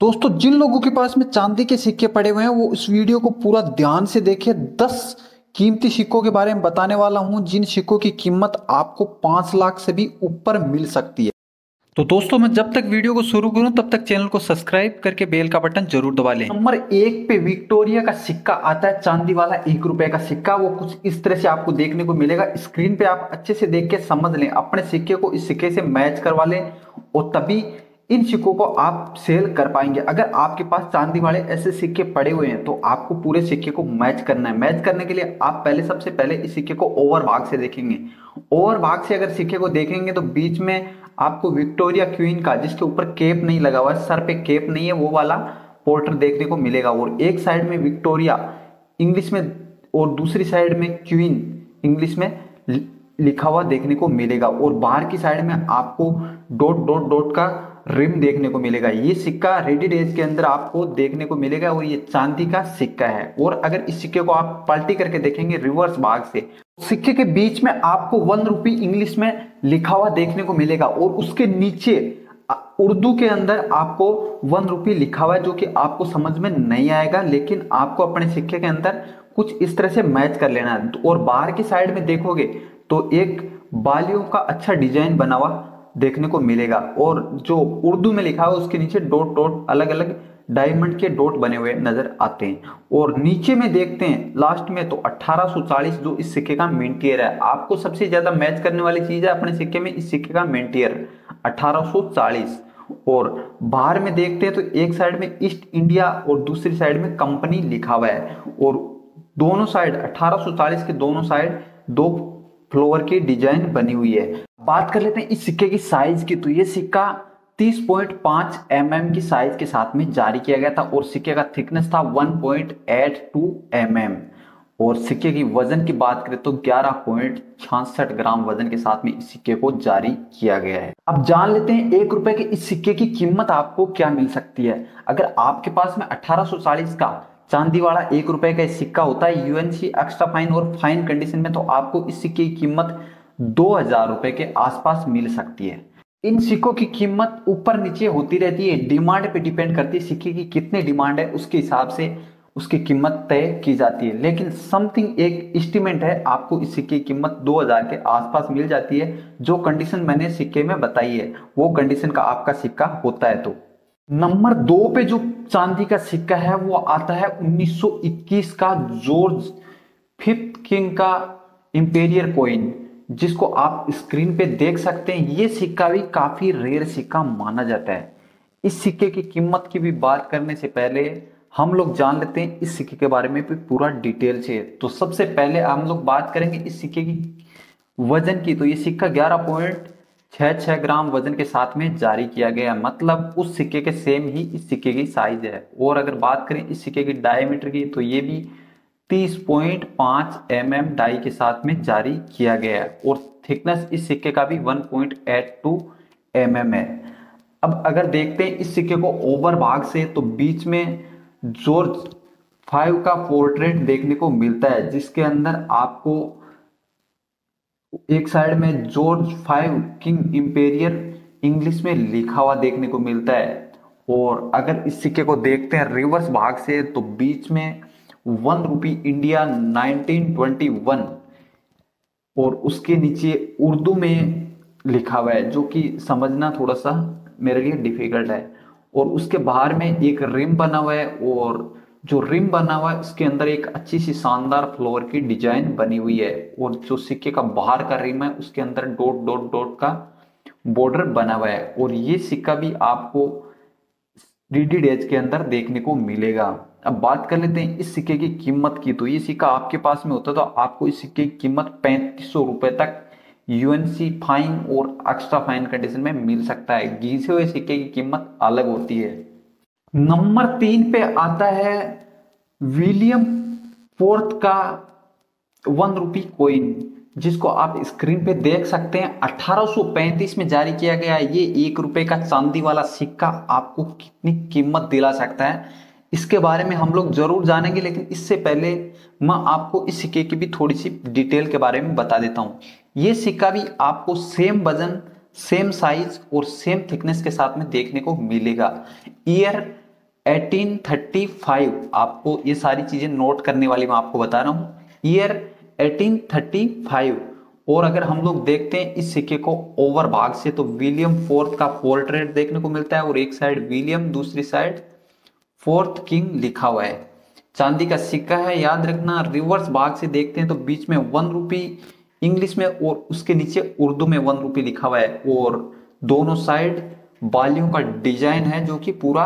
दोस्तों, जिन लोगों के पास में चांदी के सिक्के पड़े हुए हैं वो इस वीडियो को पूरा ध्यान से देखें। 10 कीमती सिक्कों के बारे में बताने वाला हूं, जिन सिक्कों की कीमत आपको 5 लाख से भी ऊपर मिल सकती है। तो दोस्तों, मैं जब तक वीडियो को शुरू करूं तब तक चैनल को सब्सक्राइब करके बेल का बटन जरूर दबा लें। नंबर 1 पे विक्टोरिया का सिक्का आता है, चांदी वाला 1 रुपए का सिक्का। वो कुछ इस तरह से आपको देखने को मिलेगा। स्क्रीन पे आप अच्छे से देख के समझ लें, अपने सिक्के को इस सिक्के से मैच करवा लें और तभी इन सिक्कों को आप सेल कर पाएंगे। अगर आपके पास चांदी वाले ऐसे सिक्के पड़े हुए हैं तो आपको पूरे सिक्के को मैच करना है। मैच करने के लिए आप सबसे पहले इस सिक्के को ओवर भाग से देखेंगे। ओवर भाग से अगर सिक्के को देखेंगे तो बीच में आपको विक्टोरिया क्वीन का, जिसके ऊपर केप नहीं लगा हुआ है, सर पे केप नहीं है, वो वाला पोर्टर देखने को मिलेगा। और एक साइड में विक्टोरिया इंग्लिश में और दूसरी साइड में क्वीन इंग्लिश में लिखा हुआ देखने को मिलेगा। और बाहर की साइड में आपको डॉट डॉट डॉट का रिम देखने को मिलेगा। ये सिक्का रेडी डेज के अंदर आपको देखने को मिलेगा और ये चांदी का सिक्का है। और अगर इस सिक्के को आप पलटी करके देखेंगे रिवर्स भाग से, सिक्के के बीच में आपको 1 रुपी इंग्लिश में लिखा हुआ देखने को मिलेगा और उसके नीचे उर्दू के अंदर आपको 1 रुपी लिखा हुआ है, जो कि आपको समझ में नहीं आएगा, लेकिन आपको अपने सिक्के के अंदर कुछ इस तरह से मैच कर लेना है। और बाहर की साइड में देखोगे तो एक बालियों का अच्छा डिजाइन बना हुआ देखने को मिलेगा और जो उर्दू में लिखा है उसके नीचे डॉट डॉट अलग अलग डायमंड के डॉट बने हुए नजर आते हैं। और नीचे में देखते हैं लास्ट में तो 1840 जो इस सिक्के का मिंट ईयर है। आपको सबसे ज्यादा मैच करने वाली चीज है अपने सिक्के में इस सिक्के का मिंट ईयर 1840। और बाहर में देखते हैं तो एक साइड में ईस्ट इंडिया और दूसरी साइड में कंपनी लिखा हुआ है और दोनों साइड 1840 के दोनों साइड 2 फ्लोर की डिजाइन बनी हुई है। बात कर लेते हैं इस सिक्के की साइज की, तो ये सिक्का 30.5 mm की साइज के साथ में जारी किया गया था और सिक्के का थिकनेस था 1.82 mm। और सिक्के की वजन की बात करें तो 11.66 ग्राम वजन के साथ में इस सिक्के को जारी किया गया है। अब जान लेते हैं 1 रुपए के इस सिक्के की कीमत आपको क्या मिल सकती है। अगर आपके पास में 1840 का चांदी वाला 1 रुपए का सिक्का होता है यूएनसी एक्स्ट्रा फाइन और फाइन कंडीशन में, तो आपको इस सिक्के की कीमत 2000 रुपए के आसपास मिल सकती है। इन सिक्कों की कीमत ऊपर नीचे होती रहती है, डिमांड पे डिपेंड करती है। सिक्के की कितनी डिमांड है उसके हिसाब से उसकी कीमत तय की जाती है, लेकिन समथिंग एक एस्टिमेट है, आपको इस सिक्के की कीमत 2000 के आसपास मिल जाती है। जो कंडीशन मैंने सिक्के में बताई है वो कंडीशन का आपका सिक्का होता है। तो नंबर 2 पे जो चांदी का सिक्का है वो आता है 1921 का जॉर्ज फिफ्थ किंग का इंपेरियर कॉइन, जिसको आप स्क्रीन पे देख सकते हैं। ये सिक्का भी काफी रेयर सिक्का माना जाता है। इस सिक्के की कीमत की भी बात करने से पहले हम लोग जान लेते हैं इस सिक्के के बारे में भी पूरा डिटेल से। तो सबसे पहले हम लोग बात करेंगे इस सिक्के की वजन की। तो ये सिक्का 11.66 ग्राम वजन के साथ में जारी किया गया, मतलब उस सिक्के के सेम ही इस सिक्के की साइज है। और अगर बात करें इस सिक्के की डायमीटर की तो ये भी 30.5 mm डाई के साथ में जारी किया गया है और थिकनेस इस सिक्के का भी 1.82 mm है। अब अगर देखते हैं इस सिक्के को ओवर भाग से, तो बीच में जॉर्ज 5 का पोर्ट्रेट देखने को मिलता है, जिसके अंदर आपको एक साइड में जॉर्ज 5 किंग इंपेरियर इंग्लिश में लिखा हुआ देखने को मिलता है। और अगर इस सिक्के को देखते हैं रिवर्स भाग से तो बीच में 1 रुपी इंडिया 1921 और उसके नीचे उर्दू में लिखा हुआ है, जो कि समझना थोड़ा सा मेरे लिए डिफिकल्ट है। और उसके बाहर में एक रिम बना हुआ है और जो रिम बना हुआ है उसके अंदर एक अच्छी सी शानदार फ्लोर की डिजाइन बनी हुई है। और जो सिक्के का बाहर का रिम है उसके अंदर डॉट डॉट डॉट का बॉर्डर बना हुआ है। और ये सिक्का भी आपको रेडी डेज के अंदर देखने को मिलेगा। अब बात कर लेते हैं इस सिक्के की कीमत की। तो ये सिक्का आपके पास में होता तो आपको इस सिक्के की कीमत 3500 रुपए तक यूएनसी फाइन और एक्स्ट्रा फाइन कंडीशन में मिल सकता है। घिसे हुए सिक्के की कीमत अलग होती है। नंबर 3 पे आता है विलियम फोर्थ का 1 रुपी कॉइन, जिसको आप स्क्रीन पे देख सकते हैं। 1835 में जारी किया गया ये 1 रुपए का चांदी वाला सिक्का आपको कितनी कीमत दिला सकता है इसके बारे में हम लोग जरूर जानेंगे, लेकिन इससे पहले मैं आपको इस सिक्के की भी थोड़ी सी डिटेल के बारे में बता देता हूँ। ये सिक्का भी आपको सेम वजन, सेम साइज और सेम थिकनेस के साथ में देखने को मिलेगा। ईयर 1835, आपको ये सारी चीजें नोट करने वाली मैं आपको बता रहा हूँ, ईयर 1835। और अगर हम लोग देखते हैं इस सिक्के को ओवर भाग से तो विलियम फोर्थ का पोर्ट्रेट देखने को मिलता है और एक साइड विलियम, दूसरी साइड फोर्थ किंग लिखा हुआ है। चांदी का सिक्का है, याद रखना। रिवर्स भाग से देखते हैं तो बीच में 1 रुपी इंग्लिश में और उसके नीचे उर्दू में 1 रुपी लिखा हुआ है और दोनों साइड बालियों का डिजाइन है जो कि पूरा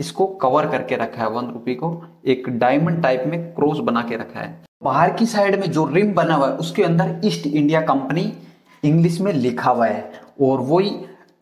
इसको कवर करके रखा है। 1 रुपी को एक डायमंड टाइप में क्रॉस बना के रखा है। बाहर की साइड में जो रिम बना हुआ है उसके अंदर ईस्ट इंडिया कंपनी इंग्लिश में लिखा हुआ है और वही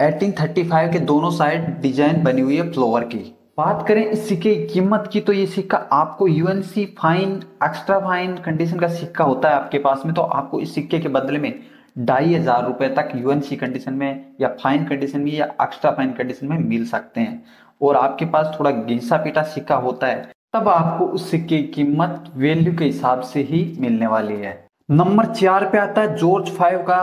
1835 के दोनों साइड डिजाइन बनी हुई है फ्लावर की। बात करें इस सिक्के की कीमत की तो ये सिक्का आपको UNC fine, extra fine condition का सिक्का होता है आपके पास में, तो आपको इस सिक्के के बदले में 2500 रुपए तक यूएनसी कंडीशन में या फाइन कंडीशन में या एक्स्ट्रा फाइन कंडीशन में मिल सकते हैं। और आपके पास थोड़ा घिसा पीटा सिक्का होता है तब आपको उस सिक्के की कीमत वैल्यू के हिसाब से ही मिलने वाली है। नंबर 4 पे आता है जॉर्ज 5 का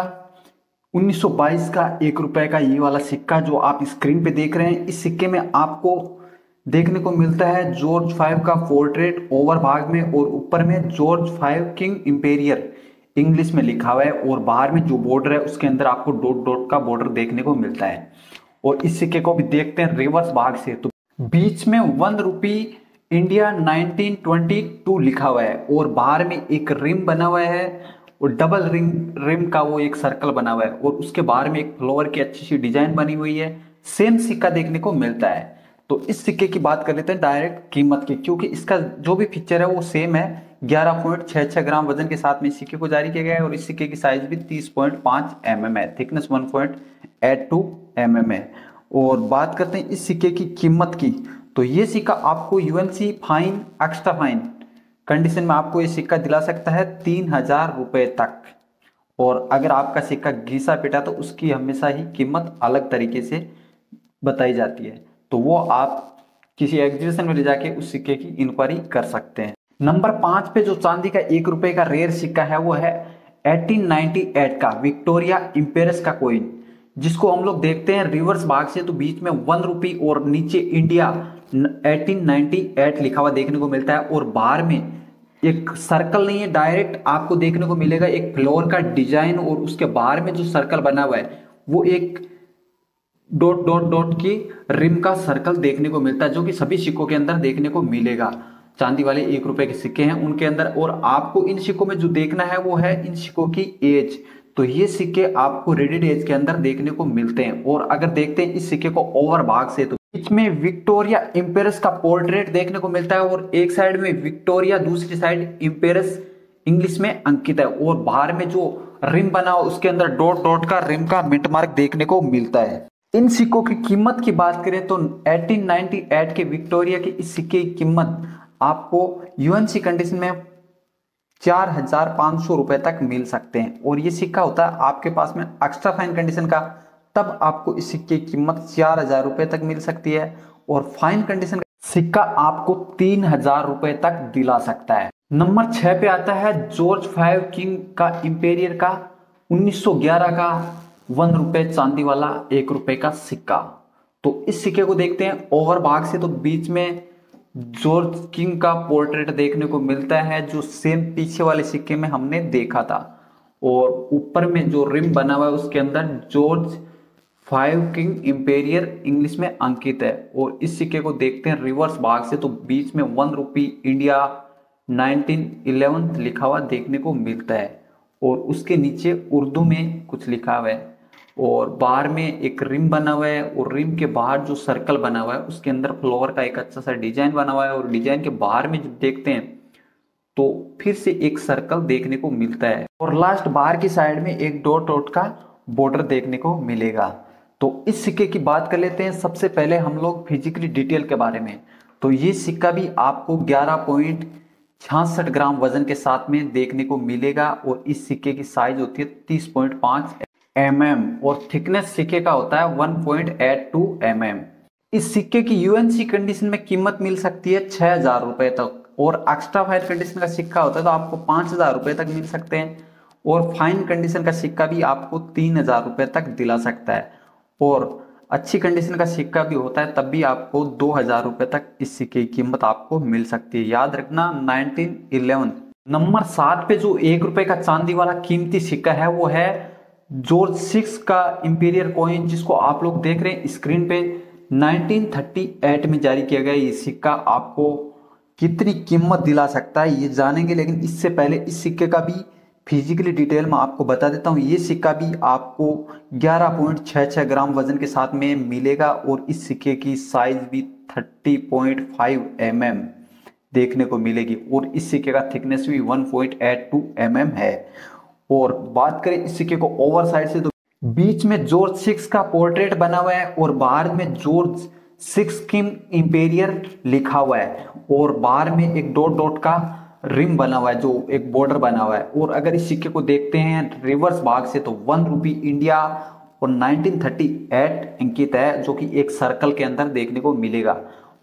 1922 का 1 रुपए का ये वाला सिक्का जो आप स्क्रीन पे देख रहे हैं। इस सिक्के में आपको देखने को मिलता है जॉर्ज 5 का पोर्ट्रेट ओवर भाग में और ऊपर में जॉर्ज 5 किंग इंपेरियर इंग्लिश में लिखा हुआ है और बाहर में जो बॉर्डर है उसके अंदर आपको डॉट डॉट का बॉर्डर देखने को मिलता है। और इस सिक्के को भी देखते हैं रिवर्स भाग से तो बीच में 1 रुपी इंडिया 1922 लिखा हुआ है और बाहर में एक रिम बना हुआ है और डबल रिम का वो एक सर्कल बना हुआ है और उसके बाहर में एक फ्लावर की अच्छी सी डिजाइन बनी हुई है। सेम सिक्का देखने को मिलता है। तो इस सिक्के की बात कर लेते हैं डायरेक्ट कीमत की, क्योंकि इसका जो भी फीचर है वो सेम है। 11.66 ग्राम वजन के साथ में इस सिक्के को जारी किया गया है और इस सिक्के की साइज भी 30.5 mm है, थिकनेस 1.82 mm है। और बात करते हैं इस सिक्के की कीमत की तो ये सिक्का आपको UNC fine, extra fine condition में आपको ये सिक्का दिला सकता है 3000 रुपए तक। और अगर आपका सिक्का घिसा पिटा तो उसकी हमेशा ही कीमत अलग तरीके से बताई जाती है, तो वो आप किसी एग्जीबिशन में ले जाके उस सिक्के की इंक्वायरी कर सकते हैं। नंबर 5 पे जो चांदी का 1 रुपए का रेयर सिक्का है वो है 1898 का विक्टोरिया इंपेरस का कॉइन, जिसको हम लोग देखते हैं रिवर्स भाग से तो बीच में 1 रुपी और नीचे इंडिया 1898 लिखा हुआ देखने को मिलता है और बाहर में एक सर्कल नहीं है, डायरेक्ट आपको देखने को मिलेगा एक फ्लावर का डिजाइन और उसके बाहर में जो सर्कल बना हुआ है वो एक डॉट डॉट डॉट की रिम का सर्कल देखने को मिलता है, जो कि सभी सिक्कों के अंदर देखने को मिलेगा। चांदी वाले 1 रुपए के सिक्के हैं उनके अंदर। और आपको इन सिक्कों में जो देखना है वो है इन सिक्कों की एज, तो ये सिक्के आपको रेडेड एज के अंदर देखने को मिलते हैं। और अगर देखते हैं इस सिक्के को ओवर भाग से तो बीच में विक्टोरिया इंपेरस का पोर्ट्रेट देखने को मिलता है और एक साइड में विक्टोरिया, दूसरी साइड इंपेरस इंग्लिश में अंकित है और बाहर में जो रिम बना हो उसके अंदर डॉट डॉट का रिम का मिंट मार्क देखने को मिलता है। इन सिक्कों की कीमत की बात करें तो 1898 के विक्टोरिया के इस सिक्के की कीमत आपको यूएनसी कंडीशन में 4500 रुपए तक मिल सकते हैं। और ये सिक्का होता है आपके पास में एक्स्ट्रा फाइन कंडीशन का, तब आपको इस सिक्के की कीमत 4000 रुपए तक मिल सकती है और फाइन कंडीशन का सिक्का आपको 3000 रुपए तक दिला सकता है। नंबर 6 पे आता है जॉर्ज 5 किंग का इंपेरियर का 1911 का 1 रुपए चांदी वाला 1 रुपए का सिक्का। तो इस सिक्के को देखते हैं ओवर भाग से तो बीच में जॉर्ज किंग का पोर्ट्रेट देखने को मिलता है जो सेम पीछे वाले सिक्के में हमने देखा था और ऊपर में जो रिम बना हुआ है उसके अंदर जॉर्ज 5 किंग इंपेरियर इंग्लिश में अंकित है। और इस सिक्के को देखते हैं रिवर्स भाग से तो बीच में 1 रुपी इंडिया 1911 लिखा हुआ देखने को मिलता है और उसके नीचे उर्दू में कुछ लिखा हुआ है और बाहर में एक रिम बना हुआ है और रिम के बाहर जो सर्कल बना हुआ है उसके अंदर फ्लावर का एक अच्छा सा डिजाइन बना हुआ है और डिजाइन के बाहर में जब देखते हैं तो फिर से एक सर्कल देखने को मिलता है और लास्ट बाहर की साइड में एक डॉट डॉट का बॉर्डर देखने को मिलेगा। तो इस सिक्के की बात कर लेते हैं सबसे पहले हम लोग फिजिकली डिटेल के बारे में। तो ये सिक्का भी आपको 11.66 ग्राम वजन के साथ में देखने को मिलेगा और इस सिक्के की साइज होती है 30.5 mm और थिकनेस सिक्के का होता है 1.82 mm। इस सिक्के की यूएनसी कंडीशन में कीमत मिल सकती है 6000 रुपए तक और एक्स्ट्रा फाइन कंडीशन का सिक्का होता है तो आपको 5000 रुपए तक मिल सकते हैं और फाइन कंडीशन का सिक्का भी आपको 3000 रुपए तक दिला सकता है। और अच्छी कंडीशन का सिक्का भी होता है तब भी आपको 2000 रुपए तक इस सिक्के की कीमत आपको मिल सकती है। याद रखना 1911। नंबर 7 पे जो 1 रुपए का चांदी वाला कीमती सिक्का है वो है जॉर्ज 6 का इंपीरियर कॉइन, जिसको आप लोग देख रहे हैं स्क्रीन पे। 1938 में जारी किया गया ये सिक्का आपको कितनी कीमत दिला सकता है ये जानेंगे, लेकिन इससे पहले इस सिक्के का भी फिजिकली डिटेल में आपको बता देता हूँ। ये सिक्का भी आपको 11.66 ग्राम वजन के साथ में मिलेगा और इस सिक्के की साइज भी 30.5 mm देखने को मिलेगी और इस सिक्के का थिकनेस भी 1.82 mm है। और बात करें इस सिक्के को ओवर साइड से, तो बीच में जॉर्ज 6 का पोर्ट्रेट बना हुआ है और बाहर में जॉर्ज 6 किंग इंपेरियर लिखा हुआ है और बाहर में एक डॉट डॉट का रिम बना हुआ है जो एक बॉर्डर बना हुआ है। और अगर इस सिक्के को देखते हैं रिवर्स भाग से तो 1 रुपी इंडिया और 1938 अंकित है, जो कि एक सर्कल के अंदर देखने को मिलेगा।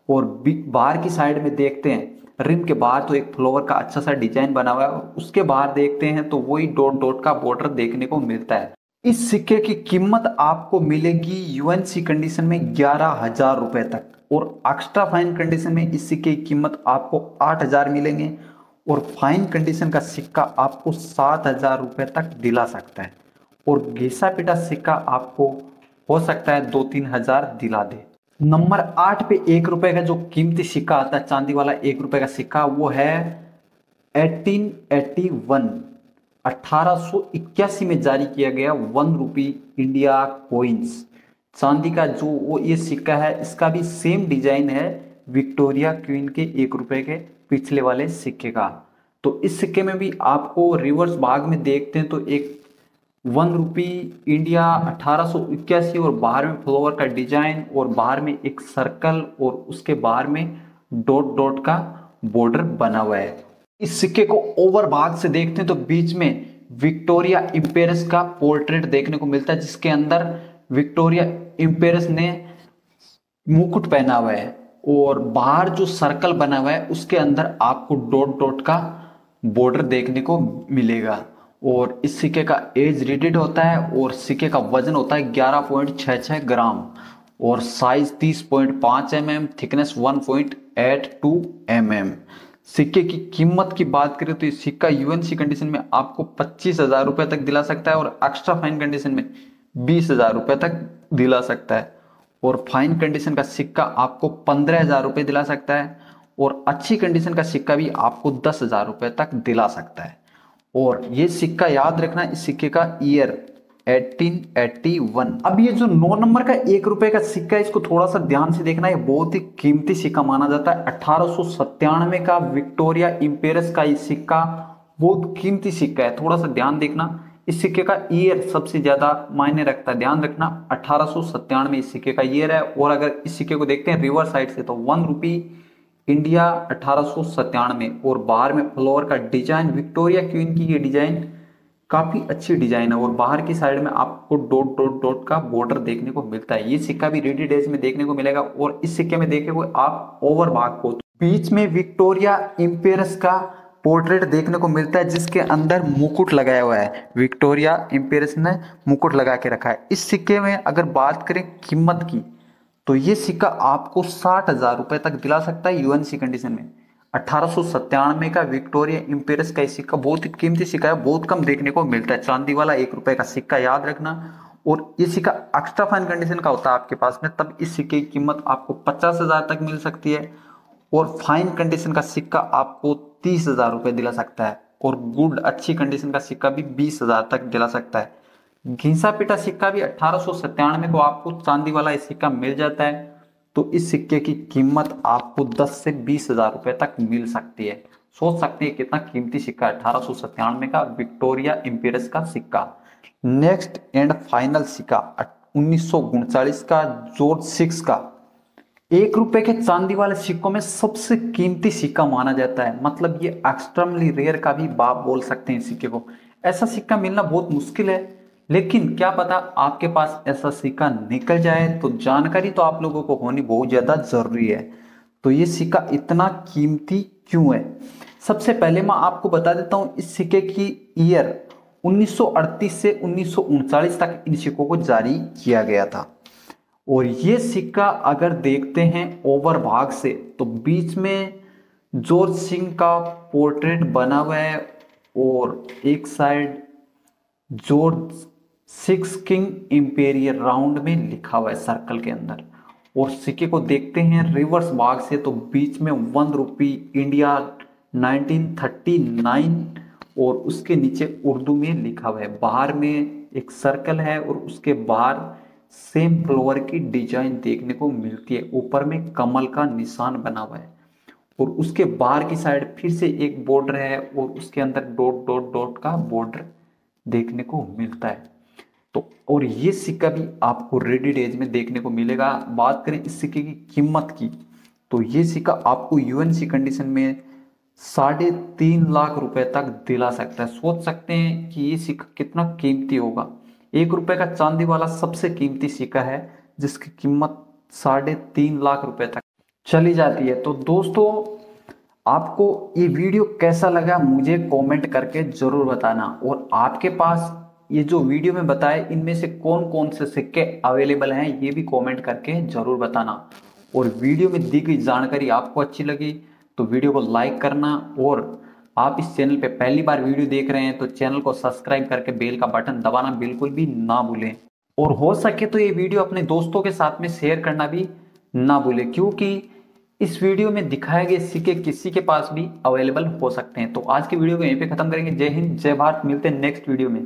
और बाहर की साइड में देखते हैं रिम के बाहर तो एक फ्लावर का अच्छा सा डिजाइन बना हुआ है और उसके बाहर देखते हैं तो वही डॉट डॉट का बॉर्डर देखने को मिलता है। इस सिक्के की कीमत आपको मिलेगी यूएनसी कंडीशन में 11,000 रुपए तक और एक्स्ट्रा फाइन कंडीशन में इस सिक्के की कीमत आपको 8,000 मिलेंगे और फाइन कंडीशन का सिक्का आपको 7,000 रुपए तक दिला सकता है और घिसा पिटा सिक्का आपको हो सकता है 2-3 हजार दिला दे। नंबर 8 पे 1 रुपए का जो कीमती सिक्का आता है चांदी वाला 1 रुपए का सिक्का वो है 1881 1881 में जारी किया गया 1 रुपी इंडिया कॉइन्स चांदी का जो वो ये सिक्का है। इसका भी सेम डिजाइन है विक्टोरिया क्वीन के 1 रुपए के पिछले वाले सिक्के का। तो इस सिक्के में भी आपको रिवर्स भाग में देखते हैं तो एक 1 रुपी इंडिया 1881 और बाहर में फ्लावर का डिजाइन और बाहर में एक सर्कल और उसके बाहर में डॉट डॉट का बॉर्डर बना हुआ है। इस सिक्के को ओवर भाग से देखते हैं तो बीच में विक्टोरिया इम्पेरस का पोर्ट्रेट देखने को मिलता है, जिसके अंदर विक्टोरिया इम्पेरस ने मुकुट पहना हुआ है और बाहर जो सर्कल बना हुआ है उसके अंदर आपको डॉट डॉट का बॉर्डर देखने को मिलेगा। और इस सिक्के का एज रेटेड होता है और सिक्के का वजन होता है 11.66 ग्राम और साइज 30.5 mm, थिकनेस 1.82 mm। सिक्के की कीमत की बात करें तो ये सिक्का यूएनसी कंडीशन में आपको 25,000 रुपए तक दिला सकता है और एक्स्ट्रा फाइन कंडीशन में 20,000 रुपए तक दिला सकता है और फाइन कंडीशन का सिक्का आपको 15,000 रुपए दिला सकता है और अच्छी कंडीशन का सिक्का भी आपको 10,000 रुपए तक दिला सकता है। और ये सिक्का याद रखना, इस सिक्के का ईयर 1881। अब ये जो 9 नंबर का 1 रुपए का सिक्का है इसको थोड़ा सा ध्यान से देखना, ये बहुत ही कीमती सिक्का माना जाता है। 1897 का विक्टोरिया इम्पेरस का ये सिक्का बहुत कीमती सिक्का है, थोड़ा सा ध्यान देखना। इस सिक्के का ईयर सबसे ज्यादा मायने रखता है, ध्यान रखना 1897 इस सिक्के का ईयर है। और अगर इस सिक्के को देखते हैं रिवर्स साइड से तो 1 रुपी इंडिया 1897 और बाहर में फ्लावर का डिजाइन विक्टोरिया क्वीन की ये डिजाइन काफी अच्छी डिजाइन है और बाहर की साइड में आपको डॉट डॉट डॉट का बॉर्डर देखने को मिलता है। ये सिक्का भी रेडी डेज में देखने को मिलेगा और इस सिक्के में देखेंगे आप ओवर भाग को बीच में विक्टोरिया इम्पेरस का पोर्ट्रेट देखने को मिलता है, जिसके अंदर मुकुट लगाया हुआ है। विक्टोरिया इम्पेरस ने मुकुट लगा के रखा है। इस सिक्के में अगर बात करें कीमत की तो ये सिक्का आपको 60,000 रुपए तक दिला सकता है यूएनसी कंडीशन में। 1897 का विक्टोरिया इम्पेरस का सिक्का बहुत ही कीमती सिक्का है, बहुत कम देखने को मिलता है। चांदी वाला 1 रुपए का सिक्का याद रखना। और ये सिक्का एक्स्ट्रा फाइन कंडीशन का होता है आपके पास में, तब इस सिक्के की कीमत आपको 50,000 तक मिल सकती है और फाइन कंडीशन का सिक्का आपको 30,000 रुपए दिला सकता है और गुड अच्छी कंडीशन का सिक्का भी 20,000 तक दिला सकता है। घिसा पिटा सिक्का भी 1897 को आपको चांदी वाला ये सिक्का मिल जाता है, तो इस सिक्के की कीमत आपको 10 से 20,000 रुपए तक मिल सकती है। सोच सकते हैं कितना कीमती सिक्का है 1897 का विक्टोरिया इम्पेरस का सिक्का। नेक्स्ट एंड फाइनल सिक्का 1939 का जॉर्ज 6 का 1 रुपए के चांदी वाले सिक्कों में सबसे कीमती सिक्का माना जाता है, मतलब ये एक्सट्रीमली रेयर का भी बाप बोल सकते हैं सिक्के को। ऐसा सिक्का मिलना बहुत मुश्किल है, लेकिन क्या पता आपके पास ऐसा सिक्का निकल जाए, तो जानकारी तो आप लोगों को होनी बहुत ज्यादा जरूरी है। तो ये सिक्का इतना कीमती क्यों है, सबसे पहले मैं आपको बता देता हूं इस सिक्के की ईयर 1938 से 1939 तक इन सिक्कों को जारी किया गया था और ये सिक्का अगर देखते हैं ओवर भाग से तो बीच में जॉर्ज सिंह का पोर्ट्रेट बना हुआ है और एक side George six king imperial round में लिखा हुआ है सर्कल के अंदर। और सिक्के को देखते हैं रिवर्स भाग से तो बीच में 1 रुपी इंडिया 1939 और उसके नीचे उर्दू में लिखा हुआ है। बाहर में एक सर्कल है और उसके बाहर सेम फ्लावर की डिजाइन देखने को मिलती है। ऊपर में कमल का निशान बना हुआ है और उसके बाहर की साइड फिर से एक बॉर्डर है और उसके अंदर डॉट डॉट डॉट का बॉर्डर देखने को मिलता है। तो और ये सिक्का भी आपको रेडी डेज में देखने को मिलेगा। बात करें इस सिक्के की कीमत की तो ये सिक्का आपको यूएनसी कंडीशन में 3.5 लाख रुपए तक दिला सकता है। सोच सकते हैं कि ये सिक्का कितना कीमती होगा। 1 रुपए का चांदी वाला सबसे कीमती सिक्का है जिसकी कीमत 3.5 लाख रुपए तक चली जाती है। तो दोस्तों आपको ये वीडियो कैसा लगा मुझे कमेंट करके जरूर बताना और आपके पास ये जो वीडियो में बताए इनमें से कौन कौन से सिक्के अवेलेबल हैं ये भी कमेंट करके जरूर बताना। और वीडियो में दी गई जानकारी आपको अच्छी लगी तो वीडियो को लाइक करना और आप इस चैनल पे पहली बार वीडियो देख रहे हैं तो चैनल को सब्सक्राइब करके बेल का बटन दबाना बिल्कुल भी ना भूलें। और हो सके तो ये वीडियो अपने दोस्तों के साथ में शेयर करना भी ना भूलें क्योंकि इस वीडियो में दिखाए गए सिक्के किसी के पास भी अवेलेबल हो सकते हैं। तो आज की वीडियो को यहीं पे खत्म करेंगे। जय हिंद जय भारत, मिलते हैं नेक्स्ट वीडियो में।